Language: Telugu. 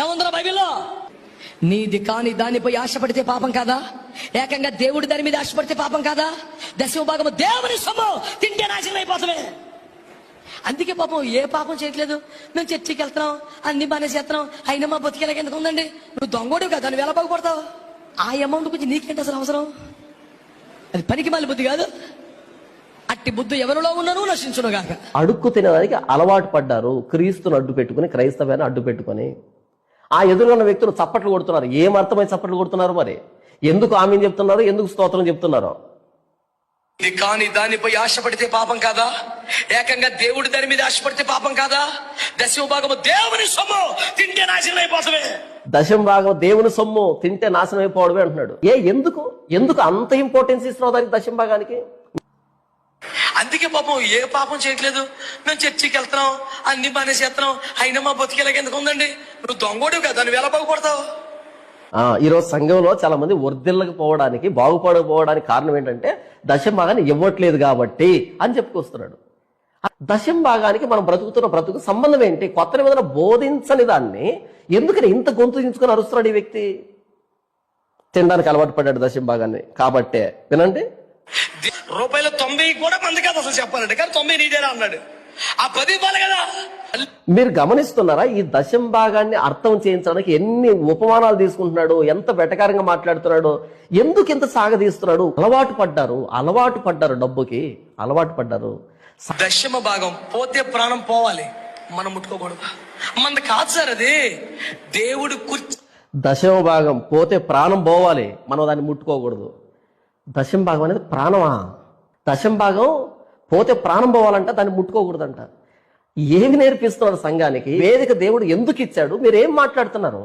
ఏముందిరా బైబిల్లో? నీది కాని దానిపై ఆశపడితే పాపం కాదా? ఏకంగా దేవుడి దాని మీద ఆశపడితే పాపం కాదా? దశమ భాగము దేవుని సొమ్ము తింటే నాశనం అయిపోతామే. అందుకే పాపం ఏ పాపం చేయట్లేదు. మేము చర్చికి వెళ్తున్నాం, అన్ని బాగానే చేస్తున్నాం, అయినా మా బతికేలాగా ఎందుకు ఉందండి? నువ్వు దొంగోడు కదా, నువ్వు ఎలా బాగుపడతావు? ఆ అమౌంట్ గురించి నీకేంటి అసలు అవసరం? అది పనికి మాలి బుద్ధి కాదు. అట్టి బుద్ధి ఎవరిలో ఉన్నాను నశించును గాక. అడుక్కు తినడానికి అలవాటు పడ్డారు. క్రీస్తును అడ్డు పెట్టుకుని, క్రైస్తవాన్ని అడ్డు పెట్టుకుని ఆ ఎదురున్న వ్యక్తులు చప్పట్లు కొడుతున్నారు. ఏం అర్థమై చప్పట్లు కొడుతున్నారు? మరి ఎందుకు ఆమీన్ చెప్తున్నారు? ఎందుకు స్తోత్రం చెప్తున్నారు? ఇది కాని దానిపై ఆశపడితే పాపం కాదా? ఏకంగా దేవుడి దాని మీద ఆశపడితే పాపం కాదా? దశమ భాగము దేవుని సొమ్ము తింటే నాశనం అయిపోతామే. దశమ భాగం దేవుని సొమ్ము తింటే నాశనం అయిపోవడమే అంటున్నాడు. ఎందుకు అంత ఇంపార్టెన్స్ ఇస్తున్నావు దానికి, దశమ భాగానికి? అందుకే పాపం ఏ పాపం చేయట్లేదు. మేము చర్చికి వెళ్తున్నాం, అన్ని బాగానే చేస్తున్నాం, అయినా మా బతికేలాగా ఎందుకు ఉందండి? నువ్వు దొంగోడు కదా, నువ్వు ఎలా బాగుపడతావు? ఈరోజు సంఘంలో చాలా మంది వర్ధిల్లకపోవడానికి, బాగుపడకపోవడానికి కారణం ఏంటంటే దశమ భాగాన్ని ఇవ్వట్లేదు కాబట్టి అని చెప్పుకొస్తున్నాడు. దశమ భాగానికి మనం బ్రతుకుతున్న బ్రతుకు సంబంధం ఏంటి? కొత్త నిబంధన బోధించని దాన్ని ఎందుకని ఇంత గొంతు దించుకొని అరుస్తున్నాడు ఈ వ్యక్తి? తినడానికి అలవాటు పడ్డాడు దశమ భాగాన్ని కాబట్టే. వినండి, రూపాయలు 90 కూడా మంది కాదు అసలు చెప్పాలంటే, కానీ 90 నీదేనా అన్నాడు. ఆ 10 ఇవ్వాలి కదా. మీరు గమనిస్తున్నారా? ఈ దశమ భాగాన్ని అర్థం చేయించడానికి ఎన్ని ఉపమానాలు తీసుకుంటున్నాడు, ఎంత వెటకారంగా మాట్లాడుతున్నాడు, ఎందుకు ఇంత సాగదీస్తున్నాడు? అలవాటు పడ్డారు డబ్బుకి, అలవాటు పడ్డారు. దశమ భాగం పోతే ప్రాణం పోవాలి, మనం ముట్టుకోకూడదు. మన కాదు సార్ అది, దేవుడు దశమ భాగం పోతే ప్రాణం పోవాలి, మనం దాన్ని ముట్టుకోకూడదు. దశమ భాగం అనేది ప్రాణమా? దశమ భాగం పోతే ప్రాణం పోవాలంట, దాన్ని ముట్టుకోకూడదంట. ఏమి నేర్పిస్తున్నారు సంఘానికి? వేదిక దేవుడు ఎందుకు ఇచ్చాడు? మీరు ఏం మాట్లాడుతున్నారు?